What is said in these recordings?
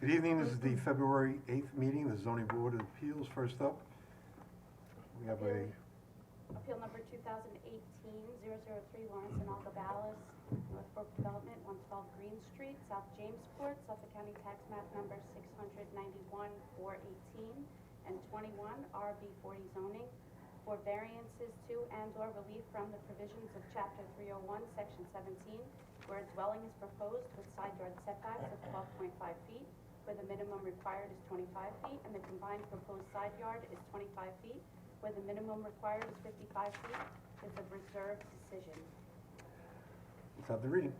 Good evening, this is the February 8th meeting, the Zoning Board of Appeals. First up, we have Appeal number 2018-003, Lawrence and Olga Ballas, Northbrook Development, 112 Green Street, South Jamesport, Suffolk County Tax Map number 691-418 and 21, RB 40 zoning, for variances to and/or relief from the provisions of Chapter 301, Section 17, where a dwelling is proposed with side yard setbacks of 12.5 feet, where the minimum required is 25 feet, and the combined proposed side yard is 25 feet, where the minimum required is 55 feet, is a reserved decision. let's have the reading.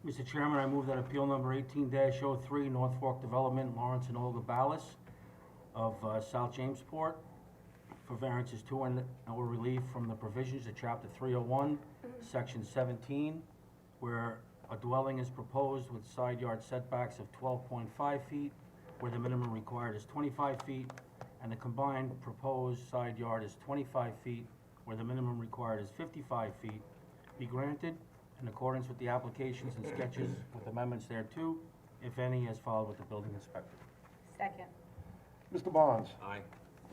Mr. Chairman, I move that appeal number 18-03, North Fork Development, Lawrence and Olga Ballas of South Jamesport, for variances to and/or relief from the provisions of Chapter 301, Section 17, where a dwelling is proposed with side yard setbacks of 12.5 feet, where the minimum required is 25 feet, and the combined proposed side yard is 25 feet, where the minimum required is 55 feet, be granted in accordance with the applications and sketches with amendments thereto, if any, as filed with the building inspector. Second. Mr. Bonds? Aye.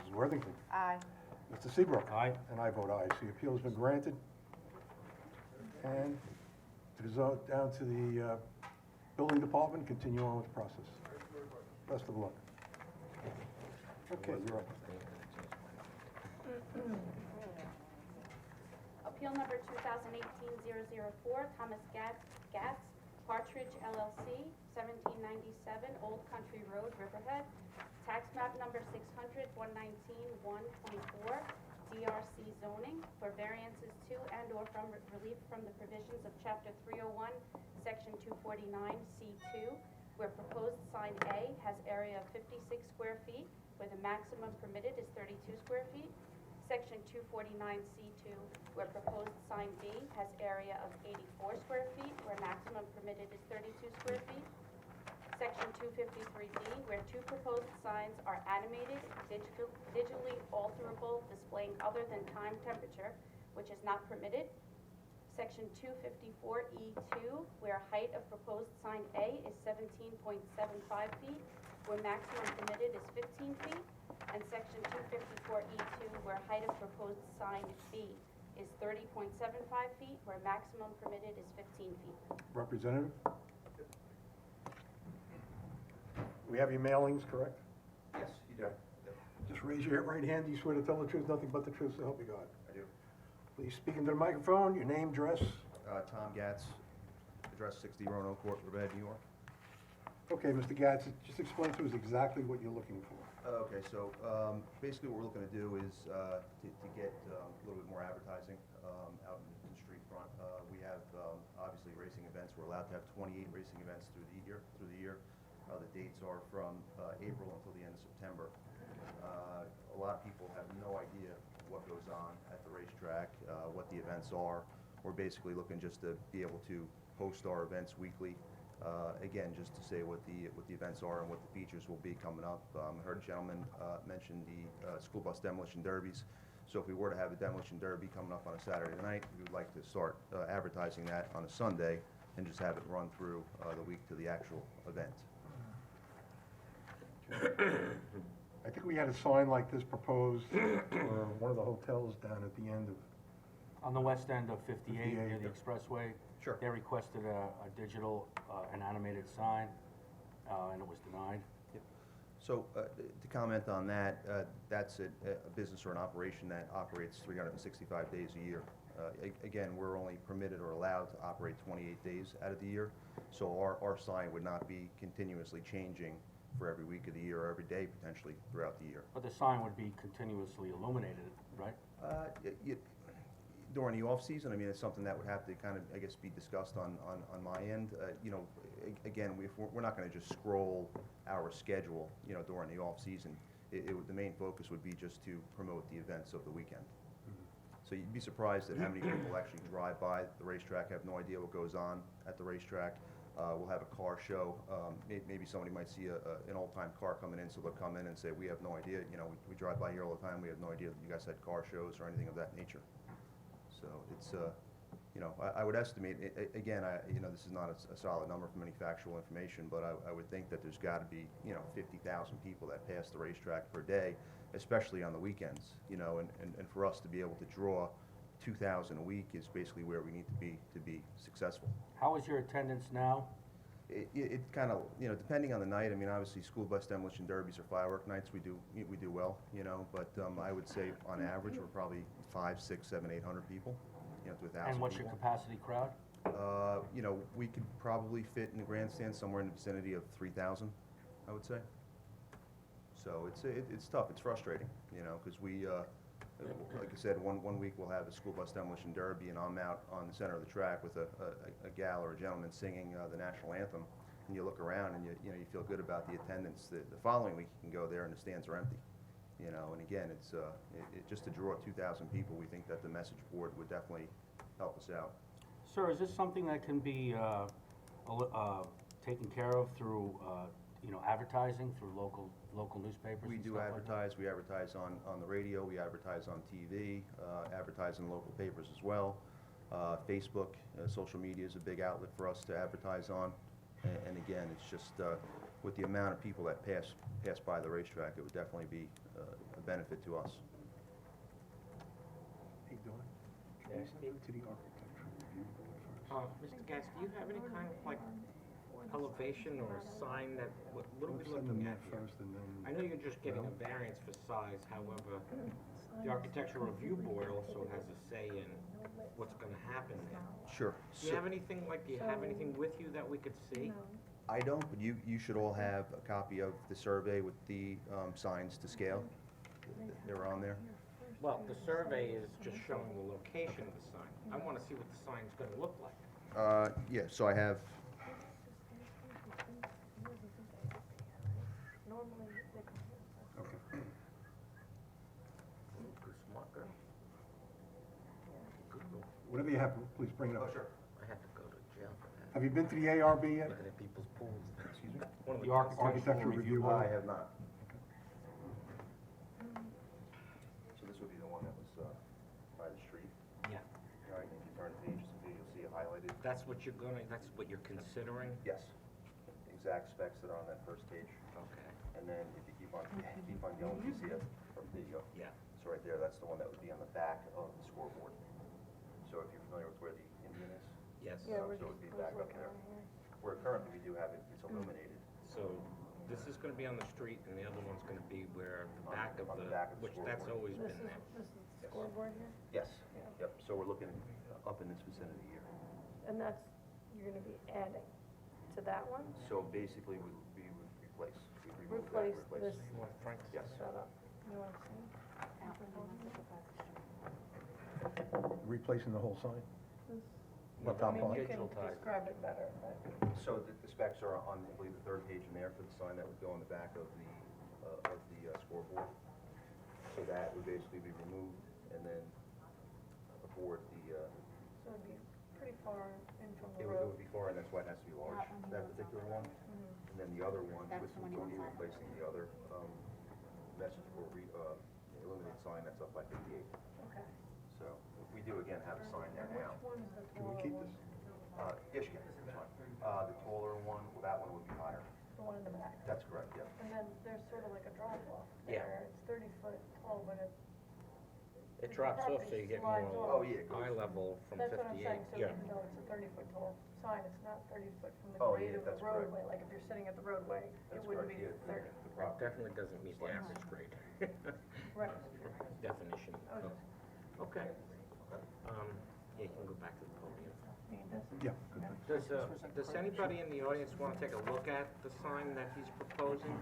Mrs. Worthington? Aye. Mr. Seabrook? Aye. And I vote aye. So the appeal has been granted. And to go down to the building department, continue on with the process. Best of luck. Okay, you're up. Appeal number 2018-004, Thomas Gatz, Partridge LLC, 1797 Old Country Road, Riverhead, tax map number 600-119-124, DRC zoning, for variances to and/or from relief from the provisions of Chapter 301, Section 249, C2, where proposed sign A has area of 56 square feet, where the maximum permitted is 32 square feet. Section 249C2, where proposed sign B has area of 84 square feet, where maximum permitted is 32 square feet. Section 253D, where two proposed signs are animated, digitally alterable, displaying other than time temperature, which is not permitted. Section 254E2, where height of proposed sign A is 17.75 feet, where maximum permitted is 15 feet. And Section 254E2, where height of proposed sign B is 30.75 feet, where maximum permitted is 15 feet. Representative? We have your mailings, correct? Yes, you do. Just raise your right hand. Do you swear to tell the truth, nothing but the truth, so help you God? I do. Please speak into the microphone, your name, address. Tom Gatz, address 60 Roanoke Court, Riverhead, New York. Okay, Mr. Gatz, just explain to us exactly what you're looking for. Okay, so basically what we're looking to do is to get a little bit more advertising out in the street front. We have obviously racing events. We're allowed to have 28 racing events through the year. The dates are from April until the end of September. A lot of people have no idea what goes on at the racetrack, what the events are. We're basically looking just to be able to post our events weekly. Again, just to say what the events are and what the features will be coming up. I heard a gentleman mention the school bus demolition derbies. So if we were to have a demolition derby coming up on a Saturday night, we would like to start advertising that on a Sunday and just have it run through the week to the actual event. I think we had a sign like this proposed for one of the hotels down at the end of, On the west end of 58, near 58, the expressway, Sure. they requested a digital, an animated sign, and it was denied. So to comment on that, that's a business or an operation that operates 365 days a year. Again, we're only permitted or allowed to operate 28 days out of the year. So our sign would not be continuously changing for every week of the year or every day potentially throughout the year. But the sign would be continuously illuminated, right? During the off-season, I mean, it's something that would have to kind of, I guess, be discussed on my end. Again, we're not going to just scroll our schedule, during the off-season. The main focus would be just to promote the events of the weekend. So you'd be surprised at how many people actually drive by the racetrack, have no idea what goes on at the racetrack. We'll have a car show. Maybe somebody might see an old-time car coming in, so they'll come in and say, we have no idea, we drive by here all the time, we have no idea that you guys had car shows or anything of that nature. So it's, you know, I would estimate, again, you know, this is not a solid number from any factual information, but I would think that there's gotta be, you know, 50,000 people that pass the racetrack per day, especially on the weekends, you know, and for us to be able to draw 2,000 a week is basically where we need to be successful. How is your attendance now? It kind of, you know, depending on the night, I mean, obviously, school bus demolition derbies or firework nights, we do well, you know, but I would say on average, we're probably 500, 600, 700, 800 people, you know, to 1,000 And what's your people. capacity crowd? You know, we could probably fit in the grandstand somewhere in the vicinity of 3,000, I would say. So it's tough, it's frustrating, you know, because we, like I said, one week we'll have a school bus demolition derby, and I'm out on the center of the track with a gal or a gentleman singing the national anthem, and you look around and you know, you feel good about the attendance. The following week, you can go there and the stands are empty, you know, and again, it's just to draw 2,000 people, we think that the message board would definitely help us out. Sir, is this something that can be taken care of through, you know, advertising, through local newspapers We and do stuff like that? advertise, we advertise on the radio, we advertise on TV, advertise in local papers as well. Facebook, social media is a big outlet for us to advertise on. And again, it's just, with the amount of people that pass by the racetrack, it would definitely be a benefit to us. Hey, Dawn, can you send it to the architecture review board first? Mr. Gatz, do you have any kind of like elevation or a sign that, what are we Send them looking that at here? first and then. I know you're just getting a variance for size, however, the architectural review board also has a say in what's gonna happen there. Sure. Do you have anything, do you have anything with you that we could see? I don't, but you should all have a copy of the survey with the signs to scale. They're on there. Well, the survey is just showing the location of the sign. I wanna see what the sign's gonna look like. Yeah, so I have, Okay. Goose marker. Whatever you have, please bring it up. sure. I had to go to jail for that. Have you been to the ARB yet? Looking at people's pools. Excuse me? One of The the architectural review board? I have not. So this would be the one that was by the street. Yeah, All right, if you turn the page, you'll see it highlighted. that's what you're considering? Yes, exact specs that are on that first page. Okay, And then if you keep on going, you see it. There you go. yeah. So right there, that's the one that would be on the back of the scoreboard. So if you're familiar with where the Indian is, Yes. so it would be back up there. Where currently we do have it, it's illuminated. So this is gonna be on the street and the other one's gonna be where the back of On the the, back of the which that's scoreboard. always been there. This is the scoreboard here, Yes. Yep, so we're looking up in this vicinity here. and that's, you're gonna be adding to that one? So basically, we would replace, we remove that, Replace replace. this You want Frank to Yes. setup. You wanna see? Replacing the whole sign? This- What I top mean, part? you can Digitalized. describe it better, but So the specs are on, I believe, the third page in there for the sign that would go on the back of the scoreboard. So that would basically be removed, and then aboard the, so it'd be pretty far in from the it road. would be far, and that's why it has to be large, that particular one. Mhm. And then the other one, That's which the one would you be want. replacing the other message board, illuminated sign that's up by 58. Okay. So we do again have a sign there now. Which one is the Can we taller keep one? this? Yes, you can, that's fine. The taller one, well, that one would be higher. The one in the back. That's correct, yeah. And then there's sort of like a drop off Yeah. there. It's 30 foot tall, but It drops off so you get more Slides off. Oh, yeah, it goes- eye level from that's what I'm 58. saying. So Yeah. even though it's a 30 foot tall sign, it's not 30 foot from the Oh, grade yeah, of the that's correct. roadway. Like if you're sitting at the roadway, it That's wouldn't correct, be yeah. 30. The It proper- definitely doesn't meet the average grade Right. definition. I was just, Okay. Yeah, you can go back to the podium. I mean, this is. Yeah, good. Does anybody in the audience want to take a look at the sign that he's proposing?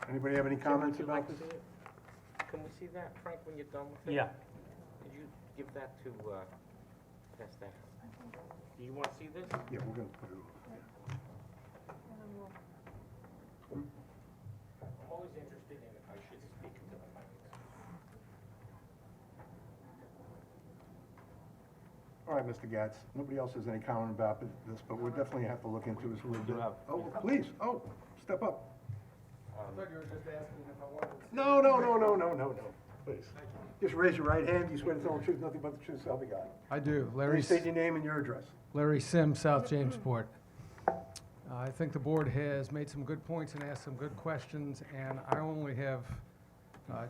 Anybody have any Jim, comments would you like about to this? see it? Can we see that, Frank, when you're done with it? Yeah. Could you give that to, pass that? Do you want to see this? Yeah, we're gonna put it on. And then we'll. I'm always interested in if I should speak to the mic. All right, Mr. Gatz, nobody else has any comment about this, but we'll definitely have to look into this a little bit. Oh, please, step up. I thought you were just asking if I wanted to. No. Please. Just raise your right hand. You swear to tell the truth, nothing but the truth, so help you God. I do. Please state your name and your address. Larry Sims, South Jamesport. I think the board has made some good points and asked some good questions, and I only have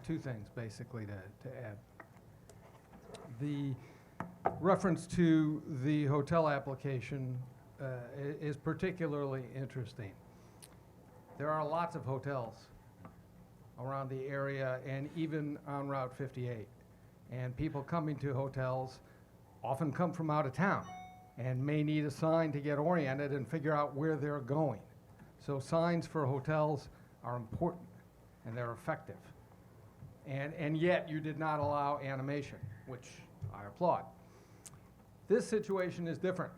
two things basically to add. The reference to the hotel application is particularly interesting. There are lots of hotels around the area and even on Route 58. And people coming to hotels often come from out of town and may need a sign to get oriented and figure out where they're going. So signs for hotels are important and they're effective. And yet you did not allow animation, which I applaud. This situation is different.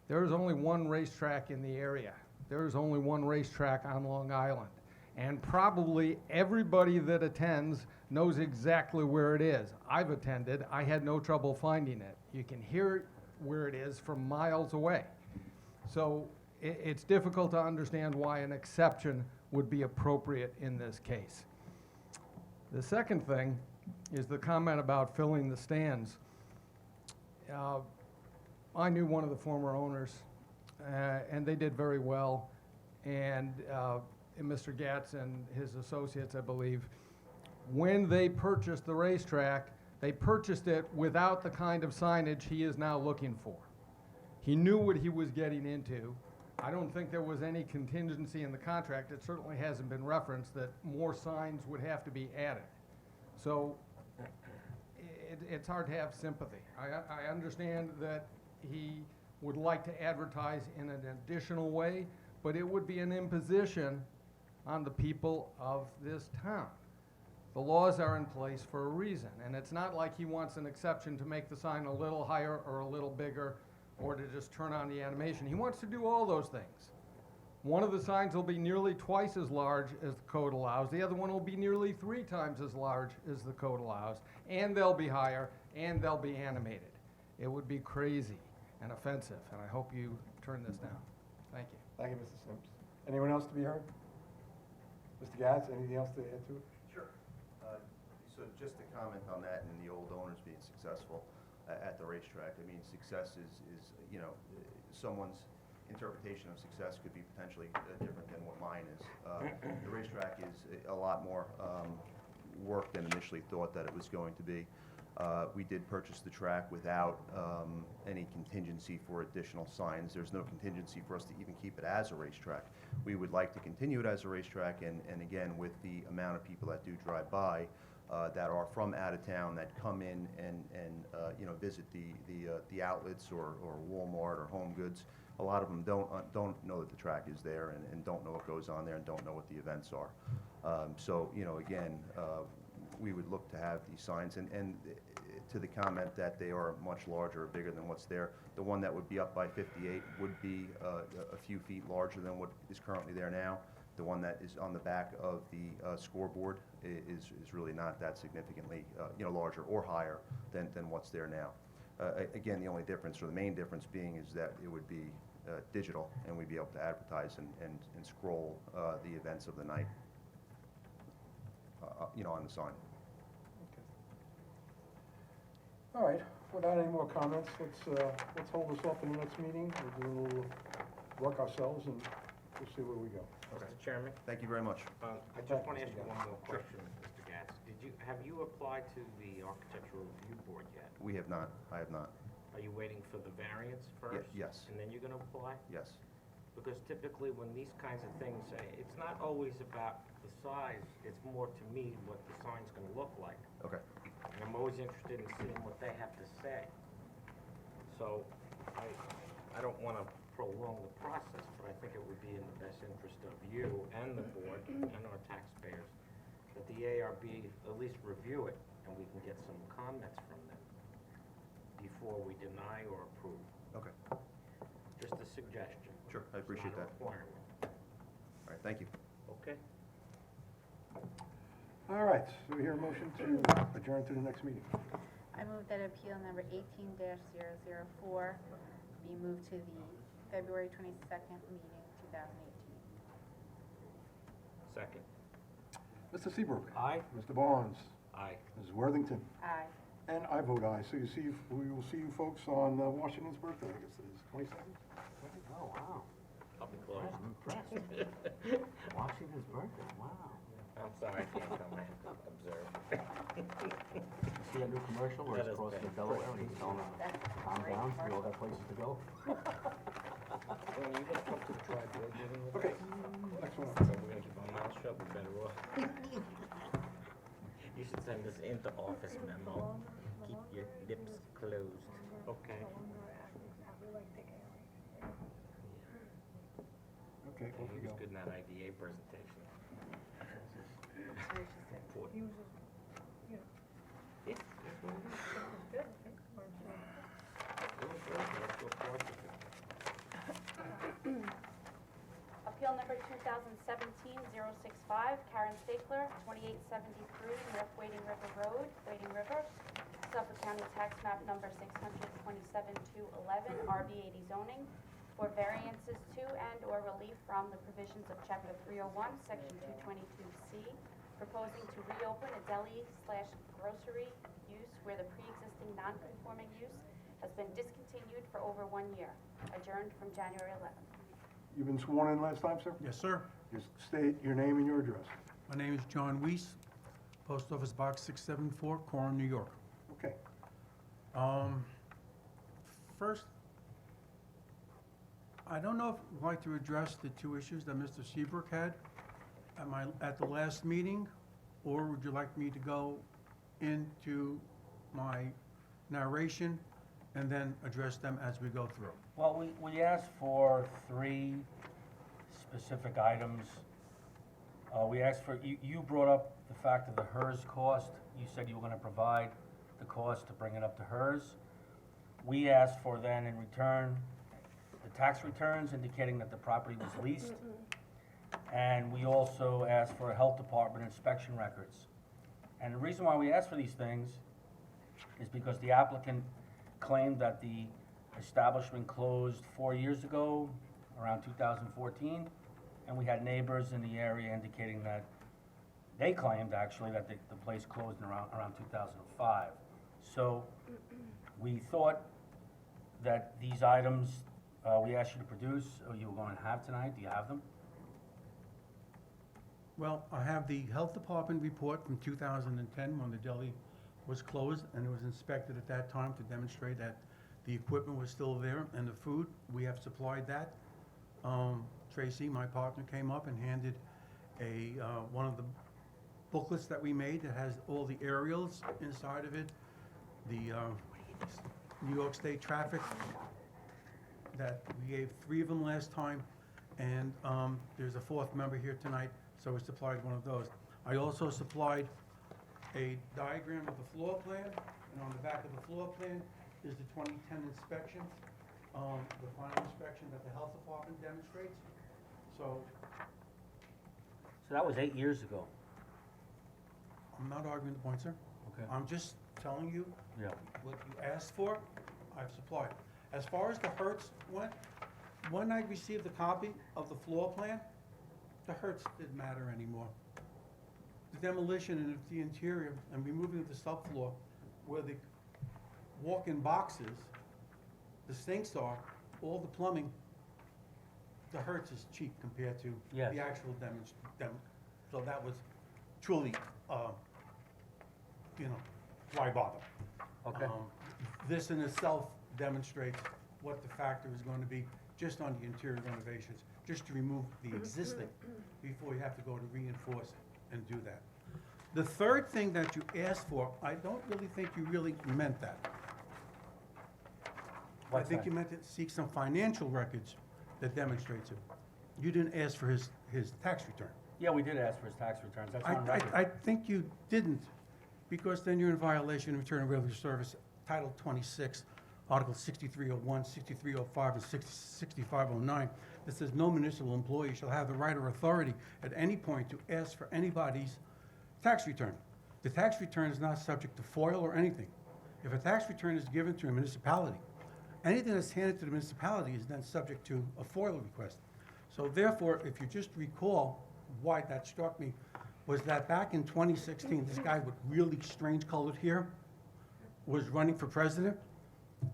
There is only one racetrack in the area. There is only one racetrack on Long Island. And probably everybody that attends knows exactly where it is. I've attended. I had no trouble finding it. You can hear where it is from miles away. So it's difficult to understand why an exception would be appropriate in this case. The second thing is the comment about filling the stands. I knew one of the former owners, and they did very well. And Mr. Gatz and his associates, I believe, when they purchased the racetrack, they purchased it without the kind of signage he is now looking for. He knew what he was getting into. I don't think there was any contingency in the contract. It certainly hasn't been referenced that more signs would have to be added. So it's hard to have sympathy. I understand that he would like to advertise in an additional way, but it would be an imposition on the people of this town. The laws are in place for a reason, and it's not like he wants an exception to make the sign a little higher or a little bigger or to just turn on the animation. He wants to do all those things. One of the signs will be nearly twice as large as the code allows. The other one will be nearly 3 times as large as the code allows, and they'll be higher, and they'll be animated. It would be crazy and offensive, and I hope you turn this down. Thank you. Thank you, Mr. Sims. Anyone else to be heard? Mr. Gatz, anything else to add to it? Sure. So just to comment on that and the old owners being successful at the racetrack, I mean, success is you know, someone's interpretation of success could be potentially different than what mine is. The racetrack is a lot more work than initially thought that it was going to be. We did purchase the track without any contingency for additional signs. There's no contingency for us to even keep it as a racetrack. We would like to continue it as a racetrack, and again, with the amount of people that do drive by, that are from out of town, that come in and you know, visit the outlets or Walmart or Home Goods. A lot of them don't know that the track is there and don't know what goes on there and don't know what the events are. So, you know, again, we would look to have these signs, and to the comment that they are much larger or bigger than what's there, the one that would be up by 58 would be a few feet larger than what is currently there now. The one that is on the back of the scoreboard is really not that significantly you know, larger or higher than what's there now. Again, the only difference, or the main difference being, is that it would be digital, and we'd be able to advertise and scroll the events of the night you know, on the sign. All right, without any more comments, let's hold this off in the next meeting. We'll do a little work ourselves, and we'll see where we go. Okay. Mr. Chairman, Thank you very much. I just want to ask you one more question, Mr. Gatz. Have you applied to the Architectural Review Board yet? We have not. I have not. Are you waiting for the variance first? Yes. And then you're gonna apply? Yes. Because typically when these kinds of things, it's not always about the size, it's more to me what the sign's gonna look like. Okay. And I'm always interested in seeing what they have to say. So, I don't wanna prolong the process, but I think it would be in the best interest of you and the board and our taxpayers that the ARB at least review it and we can get some comments from them before we deny or approve. Okay. Just a suggestion. Sure, I appreciate It's not that. a requirement. All right, thank you. Okay? All right, so we hear a motion to adjourn to the next meeting. I move that appeal number 18-004 be moved to the February 22nd meeting, 2018. Second. Mr. Seabrook. Aye. Mr. Barnes. Aye. Mrs. Worthington. Aye. And I vote aye. So we will see you folks on Washington's birthday, I guess it is, 22nd? Oh, wow. I'll be close. I'm impressed. Washington's birthday, wow. I'm sorry, I can't come in, observe. See that new commercial where That it's is crossing bad. Delaware and he's telling them, calm down, we all got places to go? Well, you gonna come to the tri-board meeting with Okay, us? next one up. So we're gonna keep our mouth shut, we better off. You should send this into office memo. Keep your lips closed. Okay. Okay, off He you was go. good in that IDA presentation. Important. Yeah, that's what it is. It was good, let's go forward with it. Appeal number 2017-065, Karen Stakler, 2873 North Wading River Road, Wading River, Suffolk County Tax Map Number 627-211, RB80 zoning, for variances to and/or relief from the provisions of Chapter 301, Section 222C, proposing to reopen a deli/grocery use where the pre-existing non-conforming use has been discontinued for over 1 year, adjourned from January 11th. You've been sworn in last time, sir? Yes, sir. Just state your name and your address. My name is John Weiss, Post Office Box 674, Coram, New York. Okay. First, I don't know if you'd like to address the two issues that Mr. Seabrook had at the last meeting, or would you like me to go into my narration and then address them as we go through? Well, we asked for 3 specific items. We asked for, you brought up the fact of the HERS cost. You said you were gonna provide the cost to bring it up to HERS. We asked for then in return, the tax returns indicating that the property was leased. And we also asked for a health department inspection records. And the reason why we asked for these things is because the applicant claimed that the establishment closed 4 years ago, around 2014, and we had neighbors in the area indicating that they claimed actually that the place closed in around 2005. So we thought that these items we asked you to produce, or you were going to have tonight. Do you have them? Well, I have the Health Department report from 2010 when the deli was closed and it was inspected at that time to demonstrate that the equipment was still there and the food, we have supplied that. Tracy, my partner, came up and handed one of the booklets that we made that has all the aerials inside of it, the New York State traffic, that we gave 3 of them last time, and there's a 4th member here tonight, so we supplied one of those. I also supplied a diagram of the floor plan, and on the back of the floor plan is the 2010 inspection, the final inspection that the health department demonstrates. So So that was 8 years ago. I'm not arguing the point, sir. Okay. I'm just telling you Yeah. what you asked for, I've supplied. As far as the Hertz went, when I received the copy of the floor plan, the Hertz didn't matter anymore. The demolition of the interior and removing of the subfloor where the walk-in boxes, the sinks are, all the plumbing, the Hertz is cheap compared to Yes. the actual so that was truly, why bother? Okay. This in itself demonstrates what the factor is going to be just on the interior renovations, just to remove the existing before you have to go to reinforce it and do that. The third thing that you asked for, I don't really think you really meant that. What's I think that? you meant to seek some financial records that demonstrates it. You didn't ask for his tax return. Yeah, we did ask for his tax returns. That's on record. I think you didn't, because then you're in violation of Internal Revenue Service, Title 26, Article 6301, 6305, and 6509, that says no municipal employee shall have the right or authority at any point to ask for anybody's tax return. The tax return is not subject to FOIL or anything. If a tax return is given to a municipality, anything that's handed to the municipality is then subject to a FOIL request. So therefore, if you just recall why that struck me was that back in 2016, this guy with really strange colored hair was running for president,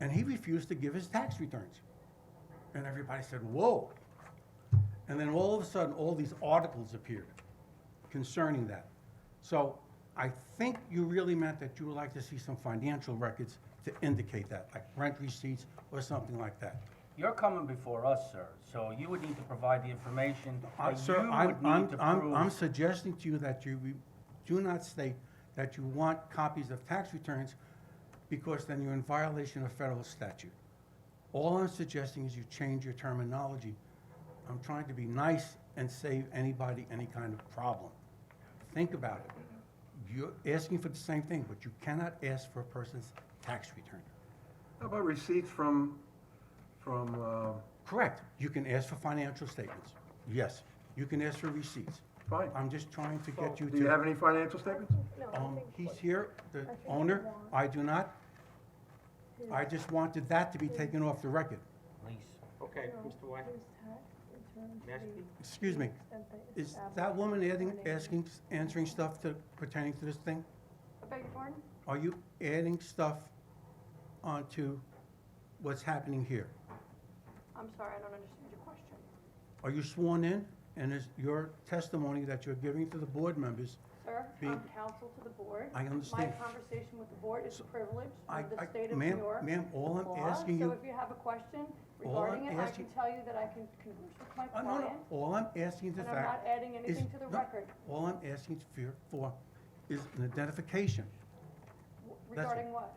and he refused to give his tax returns. And everybody said, whoa. And then all of a sudden, all these articles appeared concerning that. So I think you really meant that you would like to see some financial records to indicate that, like rent receipts or something like that. You're coming before us, sir, so you would need to provide the information that Sir, you I'm, would I'm, need to I'm prove. suggesting to you that you do not state that you want copies of tax returns, because then you're in violation of federal statute. All I'm suggesting is you change your terminology. I'm trying to be nice and save anybody any kind of problem. Think about it. You're asking for the same thing, but you cannot ask for a person's tax return. How about receipts from, Correct. You can ask for financial statements. Yes. You can ask for receipts. fine. I'm just trying to get you to. Do you have any financial statements? No, I think He's what- here, the think owner, you want- I do not. I just wanted that to be taken off the record. Lease. Okay, no, Mr. White, his tax return to May I the speak? Excuse me, extent that is established that woman by asking, answering stuff pertaining to this thing? I beg your pardon? Are you adding stuff onto what's happening here? I'm sorry, I don't understand your question. Are you sworn in? And is your testimony that you're giving to the board members, Sir, Being- I'm counsel to the board. I understand. My conversation with the board is privileged I, under I, the state of New York ma'am, all I'm law. asking So you, if you have a question All I'm regarding it, I can asking- tell you that I can converse with my no, no, client. all I'm asking the And I'm not fact adding is, anything to the no, record. all I'm asking for is an identification Regarding what?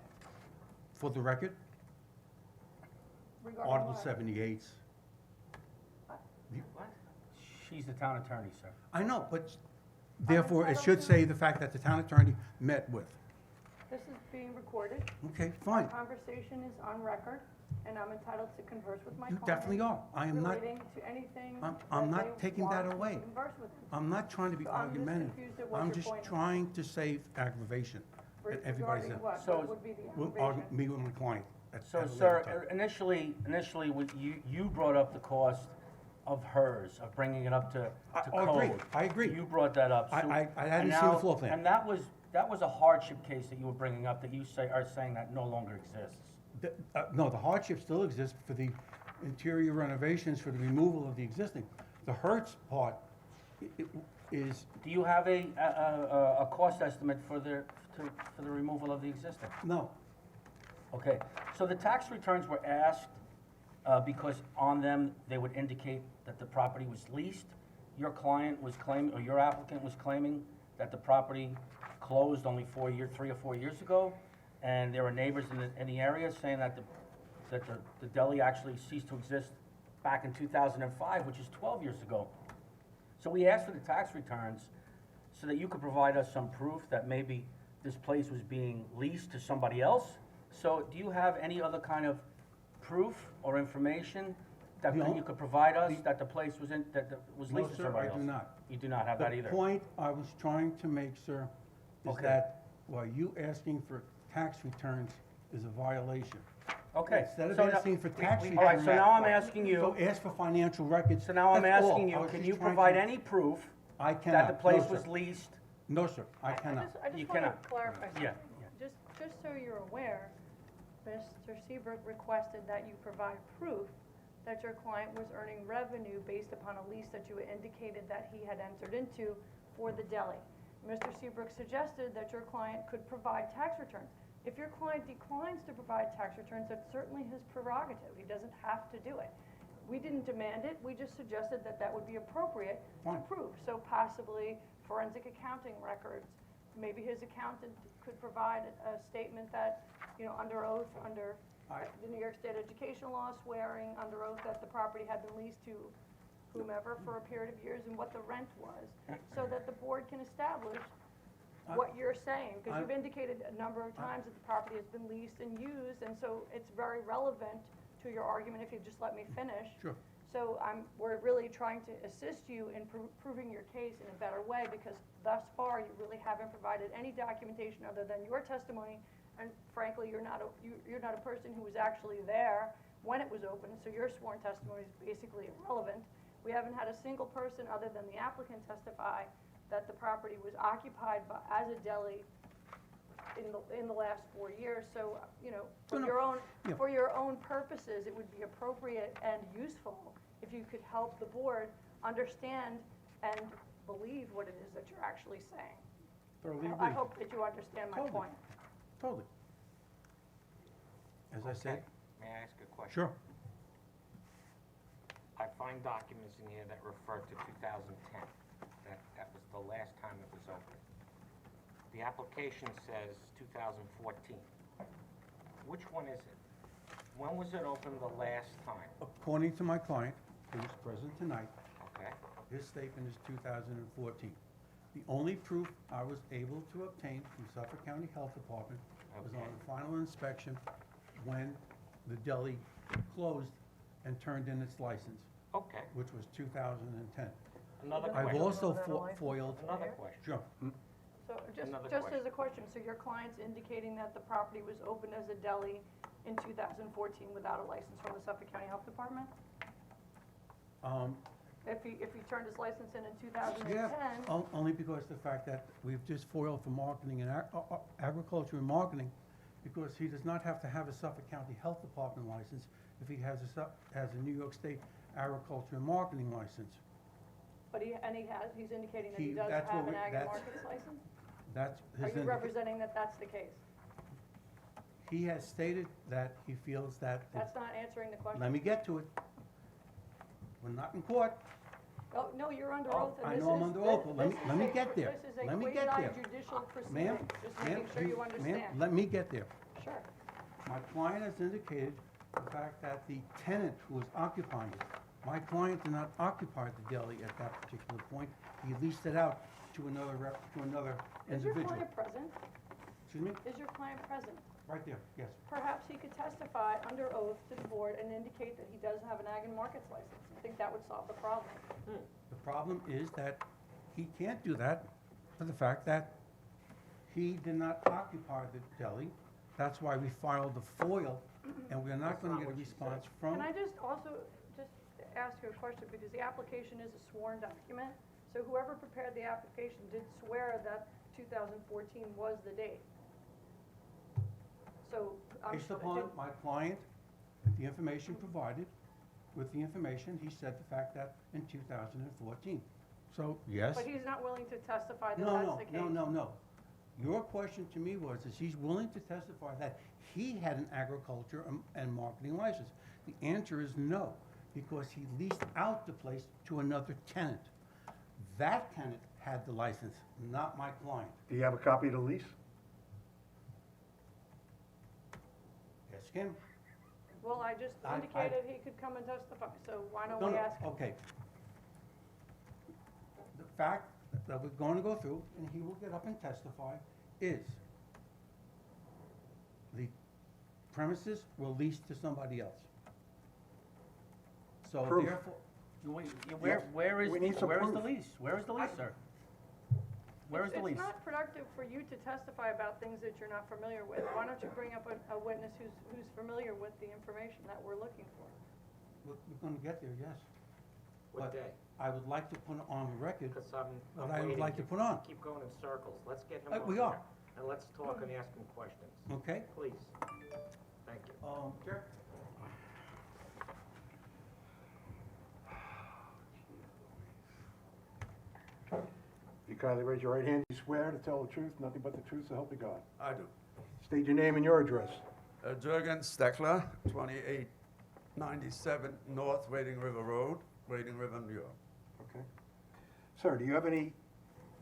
for the record, Regarding Article what? 78. what? She's the town attorney, sir. I know, but therefore, it entitled should to- say the fact that the town attorney met with. This is being recorded. Okay, Our fine. conversation is on record, and I'm entitled to converse with my You client. definitely are. I am not, Relating to anything I'm that not they taking that want away. to converse with him. I'm not trying to be So I'm just argumentative. confused at what I'm your just point is. trying to save aggravation that everybody's in. Regarding what? So- What would be the With aggravation? me with my client. at So, a later sir, time. initially, you brought up the cost of hers, of bringing it up to I code. agree. I agree. You brought that up. I- So- I and hadn't seen the now- floor plan. And that was a hardship case that you were bringing up, that you are saying that no longer exists. No, the hardship still exists for the interior renovations, for the removal of the existing. The Hertz part is, Do you have a cost estimate for the removal of the existing? no, Okay, so the tax returns were asked because on them, they would indicate that the property was leased. Your client was claiming, or your applicant was claiming that the property closed only 3 or 4 years ago, and there were neighbors in the area saying that the deli actually ceased to exist back in 2005, which is 12 years ago. So we asked for the tax returns so that you could provide us some proof that maybe this place was being leased to somebody else. So do you have any other kind of proof or information that No. you could provide us, The- that the place was that was no, leased to sir, somebody I else? do not. You do not have that either? The point I was trying to make, sir, is Okay. that while you asking for tax returns is a violation. Okay. Instead of so now- asking for tax returns. All right, so now I'm asking So you, ask for financial records. so now I'm That's all. asking I you, was can just you trying provide to- any proof I that cannot. the place No, was sir. leased? No, sir, I cannot. I You just want cannot. to clarify something. Yeah, Just so you're aware, Mr. Seabrook requested that you provide proof that your client was earning revenue based upon a lease that you had indicated that he had entered into for the deli. Mr. Seabrook suggested that your client could provide tax returns. If your client declines to provide tax returns, that's certainly his prerogative. He doesn't have to do it. We didn't demand it, we just suggested that that would be appropriate to Fine. prove. So possibly forensic accounting records, maybe his accountant could provide a statement that, you know, under oath, under the New York State educational law, swearing under oath that the property had been leased to whomever for a period of years and what the rent was, so that the board can establish what you're saying, because you've indicated a number of times that the property has been leased and used, and so it's very relevant to your argument, if you just let me finish. Sure. So we're really trying to assist you in proving your case in a better way, because thus far, you really haven't provided any documentation other than your testimony, and frankly, you're not a person who was actually there when it was open, so your sworn testimony is basically irrelevant. We haven't had a single person other than the applicant testify that the property was occupied by, as a deli in the last 4 years. So, you know, for No, no. your own, Yeah. for your own purposes, it would be appropriate and useful if you could help the board understand and believe what it is that you're actually saying. Totally I agree. hope that you understand my Totally. point. Totally. As I said, Okay. May I ask a question? sure. I find documents in here that refer to 2010. That was the last time it was open. The application says 2014. Which one is it? When was it open the last time? According to my client, who is present tonight, Okay? his statement is 2014. The only proof I was able to obtain from Suffolk County Health Department was on Okay. the final inspection when the deli closed and turned in its license, Okay. which was 2010. Another I've question. also foiled, Another question. sure, So Another just as question. a question, so your client's indicating that the property was opened as a deli in 2014 without a license from the Suffolk County Health Department? If he turned his license in 2010? yeah, only because the fact that we've just foiled for marketing and agriculture and marketing, because he does not have to have a Suffolk County Health Department license if he has a New York State agriculture and marketing license. But he's indicating that he He- does that's have what an we- ag and that's- markets license? That's Are his you representing that that's the case? He has stated that he feels that, That's not answering the question. let me get to it. We're not in court. Oh, no, you're under Oh, oath, and I this is... know I'm under oath, but let me get there. This is a Let me get there. quasi-judicial proceeding, Ma'am, just ma'am, making sure you understand. ma'am, let me get there. Sure. My client has indicated the fact that the tenant who was occupying it, my client did not occupy the deli at that particular point. He leased it out to another Is your individual. client present? Excuse me? Is your client present? Right there, yes. Perhaps he could testify under oath to the board and indicate that he does have an ag and markets license. I think that would solve the problem. The problem is that he can't do that for the fact that he did not occupy the deli. That's why we filed the FOIL, and we're not That's gonna not get a what she response said. from. Can I just also just ask you a question, because the application is a sworn document, so whoever prepared the application did swear that 2014 was the date. So, Based upon my client, the information provided, with the information, he said the fact that in 2014. So, yes. But he's not willing to testify that No, that's no, the case? no. Your question to me was, is he's willing to testify that he had an agriculture and marketing license? The answer is no, because he leased out the place to another tenant. That tenant had the license, not my client. Do you have a copy of the lease? Ask him. Well, I just I- indicated he could come and testify, so why don't No, we no, ask him? okay. The fact that we're going to go through, and he will get up and testify, is the premises were leased to somebody else. So Proof. therefore, Where is We need some the proof. lease? Where is the lease, sir? Where is the lease? It's not productive for you to testify about things that you're not familiar with. Why don't you bring up a witness who's familiar with the information that we're looking for? we're going to get there, yes. What But day? I would like to put on the record Because what I'm I would waiting. like to put on, Keep going in circles. Let's get him We on are. here, and let's talk and ask him questions. okay? Please. Thank you. Chair? You kindly raise your right hand. You swear to tell the truth, nothing but the truth, so help you God. I do. State your name and your address. Jürgen Steckler, 2897 North Wading River Road, Wading River, New York. Okay. Sir, do you have any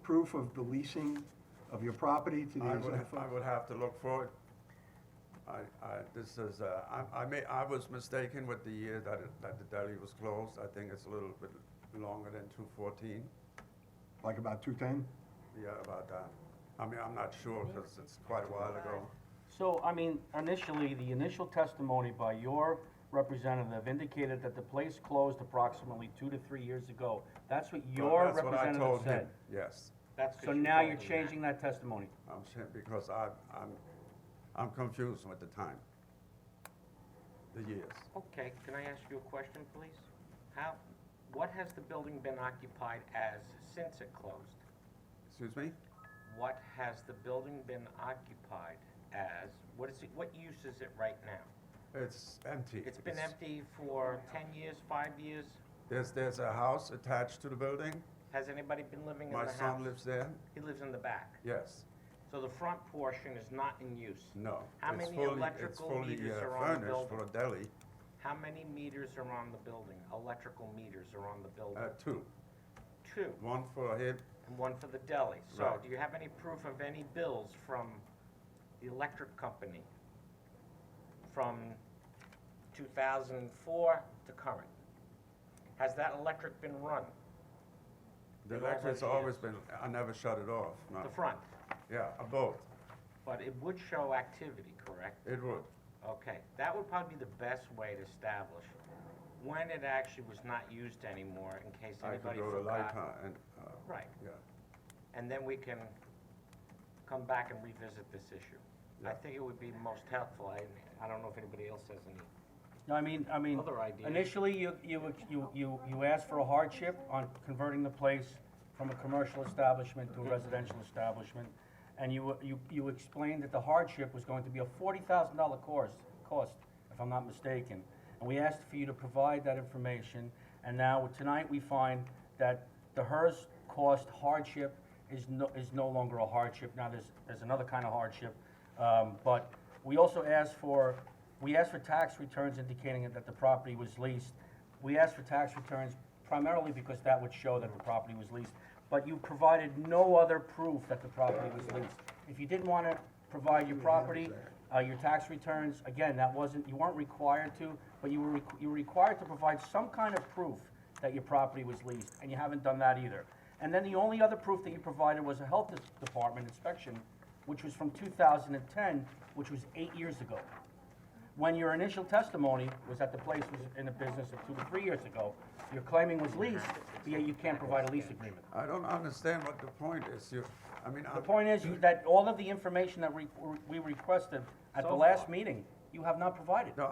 proof of the leasing of your property to the I exempt funds? would have to look for it. I was mistaken with the year that the deli was closed. I think it's a little bit longer than 214. Like about 210? Yeah, about that. I mean, I'm not sure because it's quite a while ago. So, I mean, initially, the initial testimony by your representative indicated that the place closed approximately 2 to 3 years ago. That's what your That's what I representative told him. said. Yes, That's 'cause So you now told you're him that. changing that testimony. because I'm confused with the time, the years. Okay, can I ask you a question, please? What has the building been occupied as since it closed? Excuse me? What has the building been occupied as? What use is it right now? It's empty. It's been empty for 10 years, 5 years? There's a house attached to the building. Has anybody been living in the My house? son lives there. He lives in the back. Yes. So the front portion is not in use? No. How It's many fully- electrical It's meters fully are on the furnished building? for a deli. How many meters are on the building? Electrical meters are on the building? Two. Two, One for him. and one for the deli. So Right. do you have any proof of any bills from the electric company from 2004 to current? Has that electric been run? The In all electric's those always years? been, I never shut it off, no. The front? Yeah, both. But it would show activity, correct? It would. Okay, that would probably be the best way to establish when it actually was not used anymore, in case I could anybody go to forgot. Lighthon and, Right, yeah. and then we can come back and revisit this issue. I Yeah. think it would be most helpful. I don't know if anybody else has any. No, I mean, Other ideas? initially, you asked for a hardship on converting the place from a commercial establishment to a residential establishment, and you explained that the hardship was going to be a $40,000 cost, if I'm not mistaken. And we asked for you to provide that information, and now, tonight, we find that the HERS cost hardship is no longer a hardship. Now, there's another kind of hardship, but we also asked for tax returns indicating that the property was leased. We asked for tax returns primarily because that would show that the property was leased, but you provided no other proof that the property was leased. If you didn't want to provide your property, your tax returns, again, you weren't required to, but you were required to provide some kind of proof that your property was leased, and you haven't done that either. And then the only other proof that you provided was a health department inspection, which was from 2010, which was 8 years ago. When your initial testimony was that the place was in the business of 2 to 3 years ago, your claiming was leased, but yet you can't provide a lease agreement. I don't understand what the point is. The point is that all of the information that we requested at the So last far. meeting, you have not provided. No,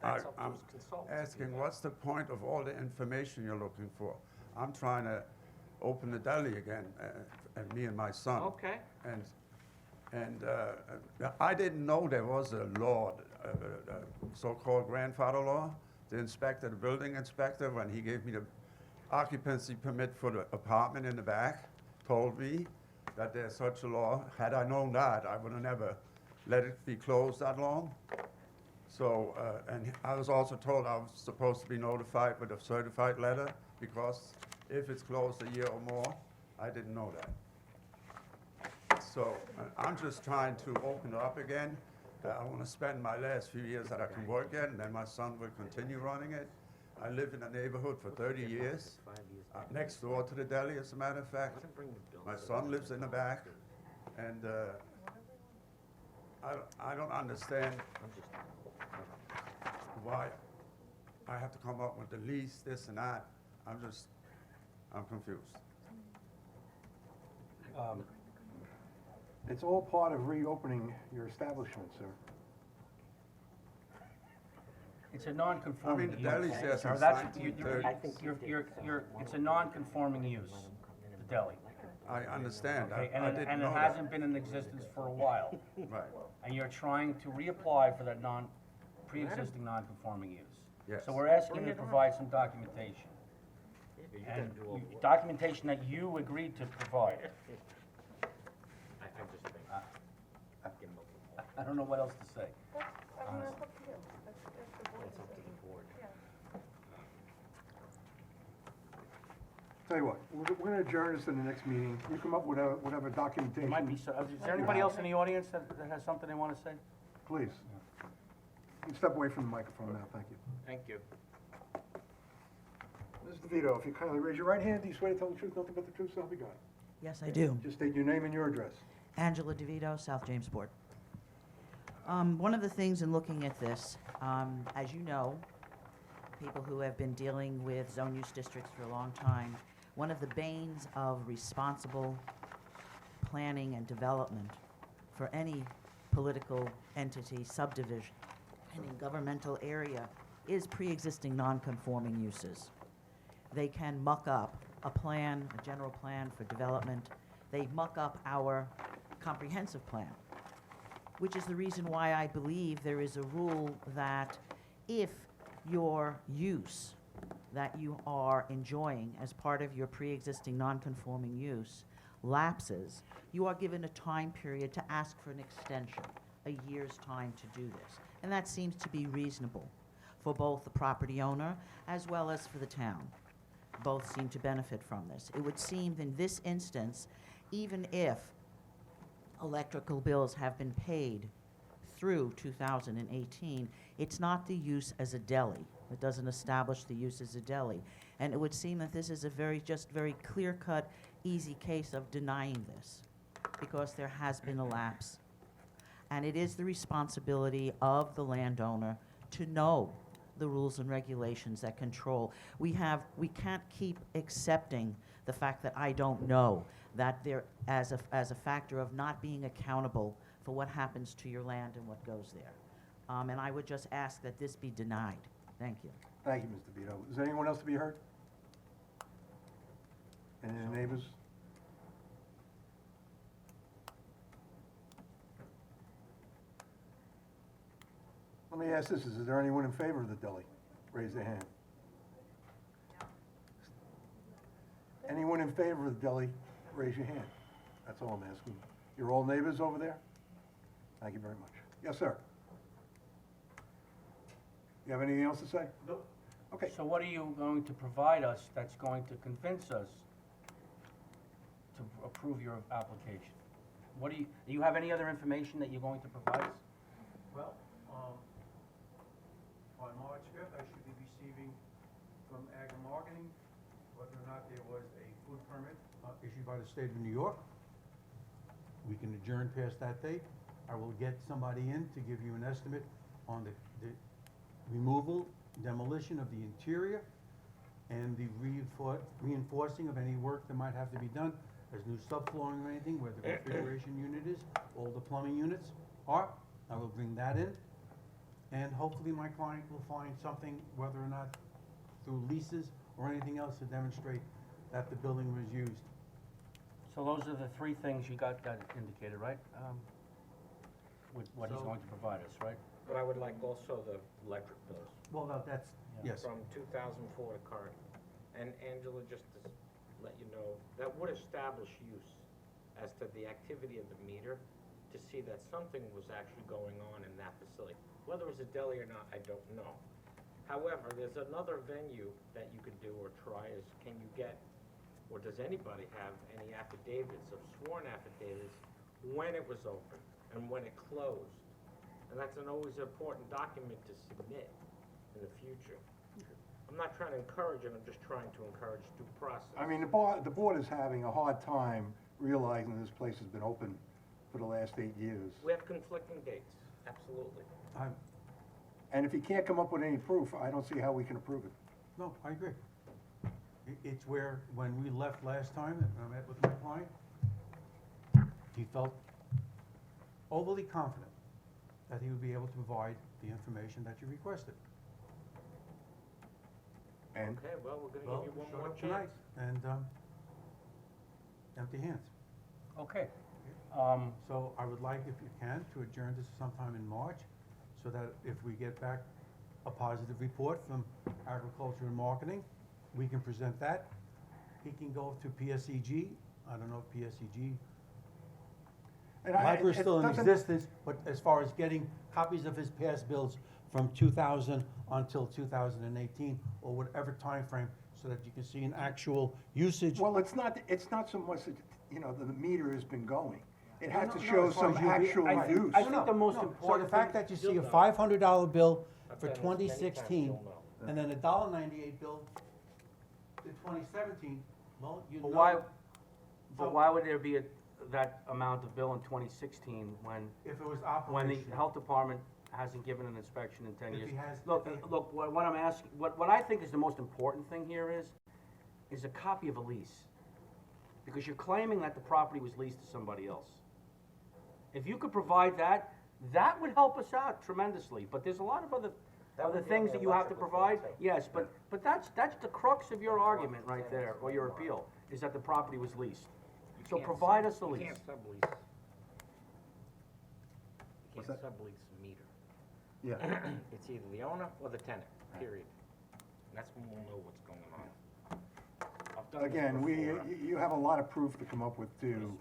That's up to I'm his consultants. asking, what's the point of all the information you're looking for? I'm trying to open the deli again, and me and my son. Okay. And I didn't know there was a law, so-called grandfather law. The building inspector, when he gave me the occupancy permit for the apartment in the back, told me that there's such a law. Had I known that, I would have never let it be closed that long. So, and I was also told I was supposed to be notified with a certified letter, because if it's closed a year or more, I didn't know that. So, I'm just trying to open it up again. I want to spend my last few years that I can work in, and then my son will continue running it. I lived in the neighborhood for 30 years, next door to the deli, as a matter of fact. My son lives in the back, and I don't understand why I have to come up with the lease, this and that. I'm confused. It's all part of reopening your establishment, sir. It's a non-conforming I use. mean, the deli's there sir. since That's- 1930. it's a non-conforming use, the deli. I understand. Okay, I and didn't it know hasn't that. been in existence for a while, Right, and you're trying to reapply for that pre-existing non-conforming use. yes. So we're asking you to provide some documentation, and documentation that you agreed to provide. I just think. Give him a- I don't know what else to say. That's up to you. That's the board's It's up to the board. Tell you what, we're gonna adjourn this to the next meeting. You come up with whatever There documentation. might be, is there anybody else in the audience that has something they want to say? Please. You can step away from the microphone now, thank you. Thank you. Ms. DeVito, if you kindly raise your right hand, do you swear to tell the truth, nothing but the truth, so help you God? Yes, I do. Just state your name and your address. Angela DeVito, South Jamesport. One of the things in looking at this, as you know, people who have been dealing with zone use districts for a long time, one of the banes of responsible planning and development for any political entity, subdivision, any governmental area is pre-existing non-conforming uses. They can muck up a plan, a general plan for development they muck up our comprehensive plan, which is the reason why I believe there is a rule that if your use that you are enjoying as part of your pre-existing non-conforming use lapses, you are given a time period to ask for an extension, a year's time to do this. And that seems to be reasonable for both the property owner as well as for the town. Both seem to benefit from this. It would seem in this instance, even if electrical bills have been paid through 2018, it's not the use as a deli. It doesn't establish the use as a deli. And it would seem that this is a very clear-cut, easy case of denying this, because there has been a lapse. And it is the responsibility of the landowner to know the rules and regulations that control. We can't keep accepting the fact that I don't know, that there, as a factor of not being accountable for what happens to your land and what goes there. And I would just ask that this be denied. Thank you. Thank you, Mr. Vito. Is there anyone else to be heard? Any of the neighbors? Let me ask this, is there anyone in favor of the deli? Raise their hand. Anyone in favor of the deli, raise your hand. That's all I'm asking. You're all neighbors over there? Thank you very much. Yes, sir. You have anything else to say? Nope. Okay. So what are you going to provide us that's going to convince us to approve your application? What do you have any other information that you're going to provide us? Well, on March 5th, I should be receiving from Ag and Marketing whether or not there was a food permit issued by the state of New York. We can adjourn past that date. I will get somebody in to give you an estimate on the removal, demolition of the interior, and the reinforcing of any work that might have to be done. There's new subflooring or anything, where the refrigeration unit is, all the plumbing units are. I will bring that in. And hopefully my client will find something, whether or not through leases or anything else, to demonstrate that the building was used. So those are the three things you got that indicated, right? With what he's So- going to provide us, right? But I would like also the electric bills Well, no, that's, yes. from 2004 to current. And Angela, just to let you know, that would establish use as to the activity of the meter to see that something was actually going on in that facility. Whether it was a deli or not, I don't know. However, there's another venue that you could do or try is, can you get, or does anybody have any affidavits of sworn affidavits when it was open and when it closed? And that's always an important document to submit in the future. I'm not trying to encourage it, I'm just trying to encourage due process. I mean, the board is having a hard time realizing this place has been open for the last 8 years. We have conflicting dates, absolutely. And if you can't come up with any proof, I don't see how we can approve it. No, I agree. It's where, when we left last time, and I met with my client, he felt overly confident that he would be able to provide the information that you requested. And Okay, well, we're Well, gonna give you one showed more up tonight, chance. and, empty hands. Okay. So I would like, if you can, to adjourn this sometime in March, so that if we get back a positive report from Agriculture and Marketing, we can present that. He can go to PSEG. I don't know if PSEG, Piper is it still in doesn't- existence, but as far as getting copies of his past bills from 2000 until 2018, or whatever time frame, so that you can see an actual usage. Well, it's not so much that, you know, the meter has been going. It has to No, show as far some as you'll be- actual I use. think the most So important the fact thing- that you see You'll a know. $500 bill I've for done this many times, 2016, you'll know. and then a $1.98 bill in 2017, well, you know. But why, So- but why would there be that amount of bill in 2016 when If it was the operational. health department hasn't given an inspection in 10 If years? he has- Look, if he- look, what I'm asking, what I think is the most important thing here is a copy of a lease. Because you're claiming that the property was leased to somebody else. If you could provide that, that would help us out tremendously, but there's a lot of other That would be on things the that you have to electrical provide. bill, too. Yes, but that's the crux of your argument right there, or your appeal, is that the property was leased. So can't provide sub- us a You lease. can't sublease. You What's can't that? sublease a meter. Yeah. It's either the owner or the tenant, period. That's when we'll know what's going on. I've done this Again, before. you have a lot of proof to come up with Trust to me.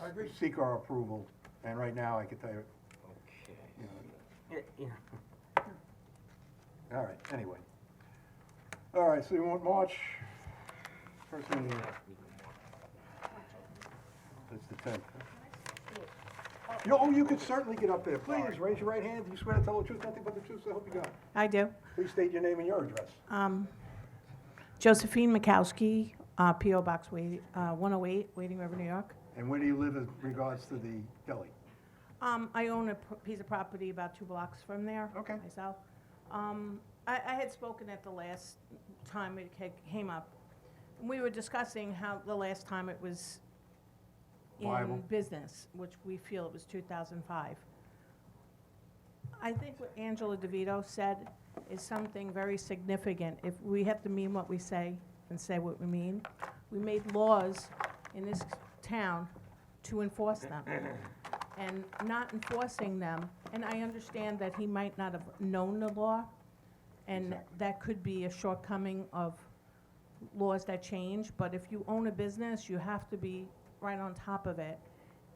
I agree. seek our approval, and right now, I can tell you, Okay. you know, Yeah. all right, anyway. All right, so you want March, first meeting, it's the 10th. You could certainly get up there. Please, raise your right hand. Do you swear to tell the truth, nothing but the truth, so help you God? I do. Please state your name and your address. Josephine Mikowski, P.O. Box 108, Wading River, New York. And where do you live in regards to the deli? I own a piece of property about 2 blocks from there. Okay. Myself. I had spoken at the last time it came up. We were discussing how the last time it was Viable. in business, which we feel it was 2005. I think what Angela DeVito said is something very significant. If we have to mean what we say and say what we mean, we made laws in this town to enforce them. And not enforcing them, and I understand that he might not have known the law, and that could be a shortcoming of laws that change, but if you own a business, you have to be right on top of it.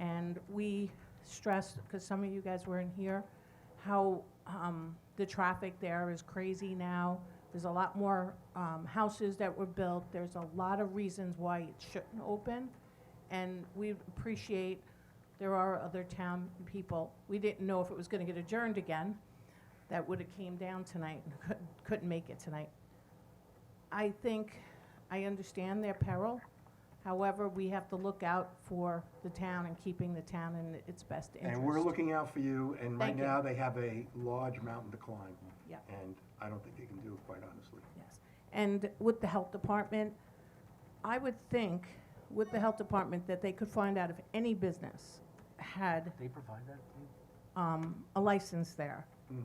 And we stressed, because some of you guys were in here, how the traffic there is crazy now. There's a lot more houses that were built. There's a lot of reasons why it shouldn't open. And we appreciate there are other town people. We didn't know if it was gonna get adjourned again. That would've came down tonight and couldn't make it tonight. I think, I understand their peril. However, we have to look out for the town and keeping the town in its best interest. And we're looking out for you, and right Thank you. now, they have a large mountain to climb. Yeah. And I don't think they can do it, quite honestly. Yes. And with the health department, I would think with the health department that they could find out if any business had They provide that to you? a license there. Mhm.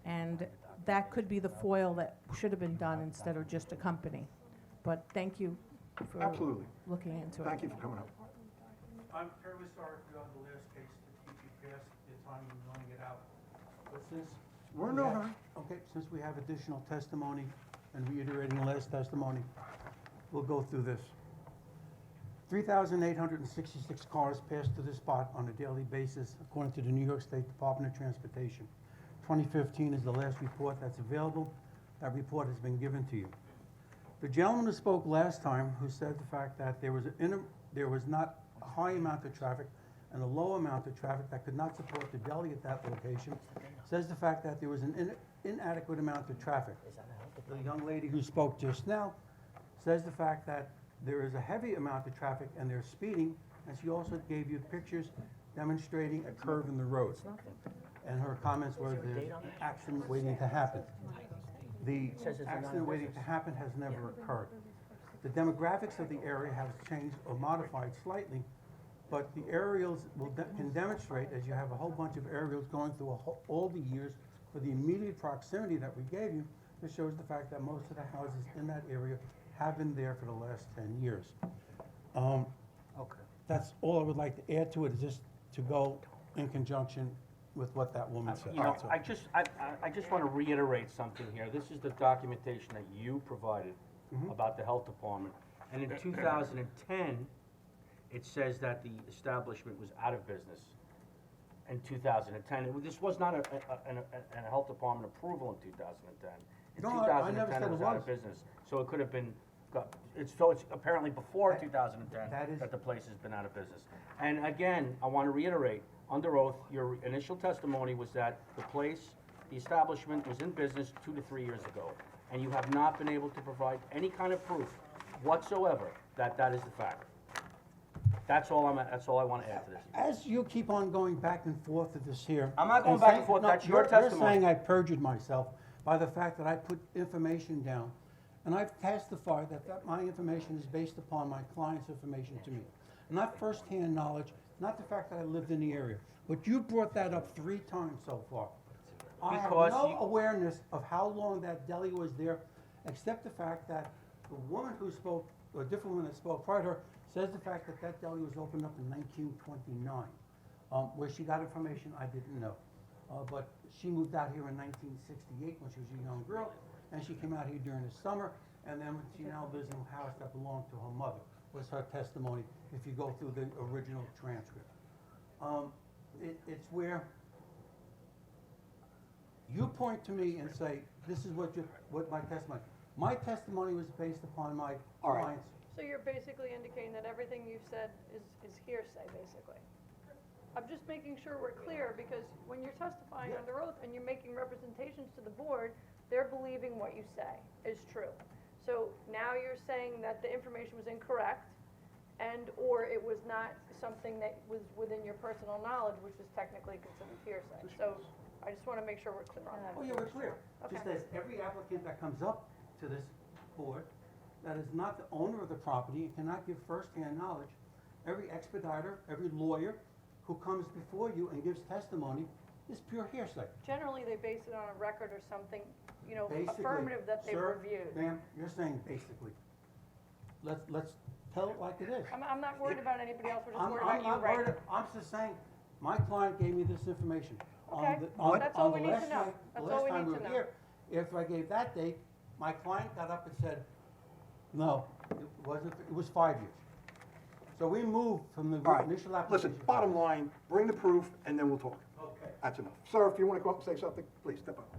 And that could be the foil that should have been done instead of just a company. But thank you for Absolutely. looking into it. Thank you for coming up. I'm terribly sorry for the last case to keep you past the time we want to get out. But since. We're in we no have- hurry. Okay, since we have additional testimony and reiterating the last testimony, we'll go through this. 3,866 cars pass through this spot on a daily basis, according to the New York State Department of Transportation. 2015 is the last report that's available. That report has been given to you. The gentleman who spoke last time, who said the fact that there was not a high amount of traffic and a low amount of traffic that could not support the deli at that location, says the fact that there was an inadequate amount of traffic. The young lady who spoke just now says the fact that there is a heavy amount of traffic and they're speeding, and she also gave you pictures demonstrating a curve in the road. And her comments were there's accident waiting to happen. The accident waiting to happen has never occurred. The demographics of the area have changed or modified slightly, but the aerials can demonstrate, as you have a whole bunch of aerials going through all the years for the immediate proximity that we gave you, that shows the fact that most of the houses in that area have been there for the last 10 years. Okay. That's all I would like to add to it, is just to go in conjunction with what that woman said. You know, That's all. I just want to reiterate something here. This is the documentation that you provided about the health department. And in 2010, it says that the establishment was out of business in 2010. This was not a health department approval in 2010. In No, I never 2010, said it it was out of was. business. So it could have been, so it's apparently before That- 2010 that is- that the place has been out of business. And again, I want to reiterate, under oath, your initial testimony was that the establishment was in business 2 to 3 years ago. And you have not been able to provide any kind of proof whatsoever that that is the fact. That's all I want to add to this. As you keep on going back and forth with this here. I'm not going back and saying- forth, no, that's your You're testimony. saying I perjured myself by the fact that I put information down, and I've testified that my information is based upon my client's information to me. Not firsthand knowledge, not the fact that I lived in the area, but you brought that up 3 times so far. I have Because no you- awareness of how long that deli was there, except the fact that the woman who spoke, or a different woman that spoke prior to her, says the fact that that deli was opened up in 1929. Where she got information, I didn't know. But she moved out here in 1968 when she was a young girl, and she came out here during the summer, and then she now lives in a house that belonged to her mother, was her testimony, if you go through the original transcript. It's where you point to me and say, this is what my testimony. My testimony was based upon my All right. client's. So you're basically indicating that everything you said is hearsay, basically? I'm just making sure we're clear, because when you're testifying under oath and you're making representations to the board, they're believing what you say is true. So now you're saying that the information was incorrect, or it was not something that was within your personal knowledge, which is technically considered hearsay. So I just want to make sure we're clear on that. Oh, yeah, we're clear. Okay. Just as every applicant that comes up to this board that is not the owner of the property and cannot give first-hand knowledge, every expediter, every lawyer who comes before you and gives testimony is pure hearsay. Generally, they base it on a record or something, Basically, affirmative that they sir, reviewed. Ma'am, you're saying basically. Let's tell it like it is. I'm not worried about anybody else, we're just I'm worried about you, not right? worried, I'm just saying, my client gave me this information. Okay, that's all we need to know. That's all we need to know. The last time we were here, after I gave that date, my client got up and said, no, it was 5 years. So we moved from the All right, initial application. listen, bottom line, bring the proof, and then we'll talk. Okay. That's enough. Sir, if you want to come up and say something, please step up.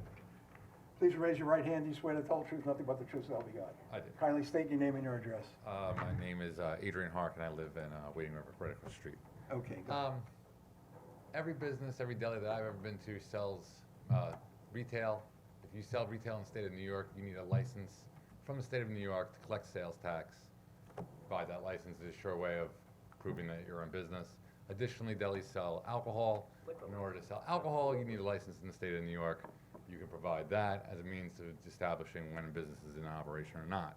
Please raise your right hand. Do you swear to tell the truth, nothing but the truth, so help you God? I do. Kindly state your name and your address. My name is Adrian Hark, and I live in Wading River, right across the street. Okay, go. Every business, every deli that I've ever been to sells retail. If you sell retail in the state of New York, you need a license from the state of New York to collect sales tax. Provide that license is a sure way of proving that you're in business. Additionally, delis sell alcohol. In order to sell alcohol, you need a license in the state of New York. You can provide that as a means of establishing when a business is in operation or not.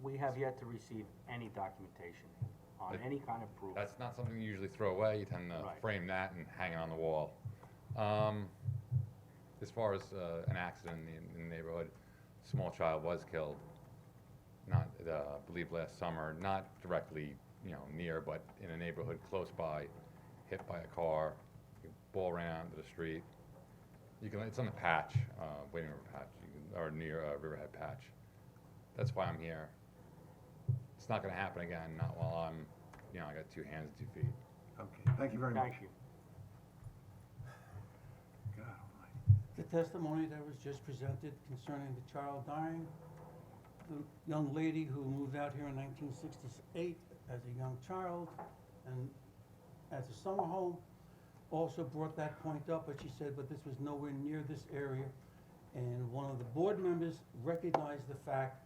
We have yet to receive any documentation on But any kind of proof. That's not something you usually throw away. You tend to Right. frame that and hang it on the wall. As far as an accident in the neighborhood, a small child was killed. Not, I believe last summer, not directly, near, but in a neighborhood close by, hit by a car. Ball ran out into the street. It's on the patch, Wading River Patch, or near Riverhead Patch. That's why I'm here. It's not gonna happen again, not while I'm, I got 2 hands and 2 feet. Okay, thank you very much. Thank you. God almighty. The testimony that was just presented concerning the child dying, the young lady who moved out here in 1968 as a young child and as a summer home, also brought that point up, but she said, but this was nowhere near this area. And one of the board members recognized the fact,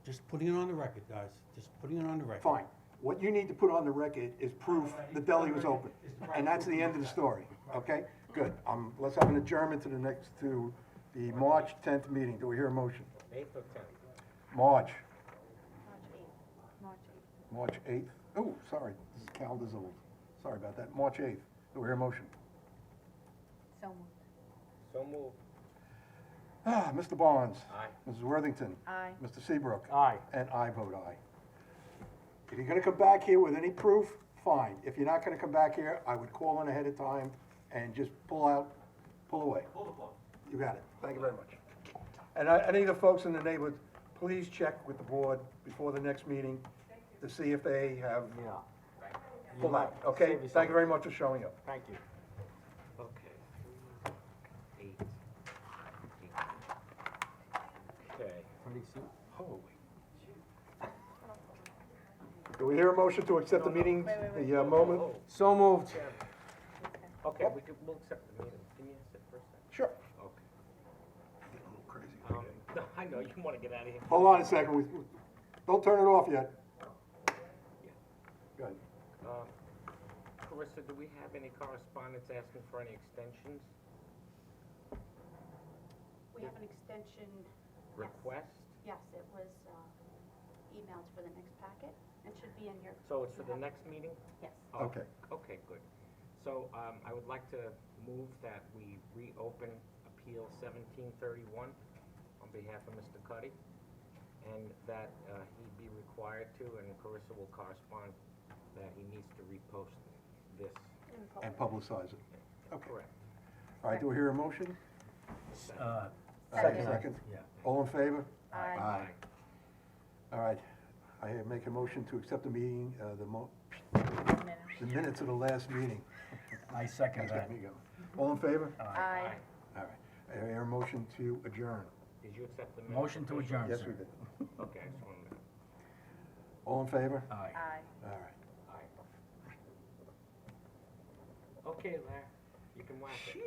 just putting it on the record, guys, just putting it on the record. Fine. What you need to put on the record is proof the deli was open. And that's the end of the story, okay? Good. Let's have an adjournment to the March 10th meeting. Do we hear a motion? 8th or 10th? March March 8th. 8th. Oh, sorry, this calendar's old. Sorry about that. March 8th. Do we hear a motion? So moved. So moved. Mr. Barnes. Aye. Mrs. Worthington. Aye. Mr. Seabrook. Aye. And I vote aye. If you're gonna come back here with any proof, fine. If you're not gonna come back here, I would call in ahead of time and just pull away. Hold the phone. You got it. Thank you very much. And any of the folks in the neighborhood, please check with the board before the next meeting to see if they have Yeah. pulled out, okay? Thank you very much for showing up. Thank you. Okay. 8. Okay. Holy. Do we hear a motion to accept the meeting, the moment? So moved. Okay, we'll accept the meeting. Can you sit for a second? Sure. Okay. Getting a little crazy. No, I know, you want to get out of here. Hold on a second. Don't turn it off yet. Go ahead. Carissa, do we have any correspondence asking for any extensions? We have an extension. Yes. Request? Yes, it was emailed for the next packet and should be in your. So it's for the next meeting? Yes. Oh, Okay. Okay, good. So, I would like to move that we reopen Appeal 1731 on behalf of Mr. Cuddy. and that he be required to, and Carissa will correspond, that he needs to repost this. And publicize it. Okay. Correct. All right, do we hear a motion? Second. Second? Yeah. All in favor? Aye. All right, I make a motion to accept the meeting, the minutes of the last meeting. I second That's that. got me going. All in favor? Aye. All right, I hear a motion to adjourn. Did you accept the minutes? Motion to adjourn, Yes, sir. we did. Okay, I just wanted to. All in favor? Aye. Aye. All right. Aye. Okay, Larry, you can whack it.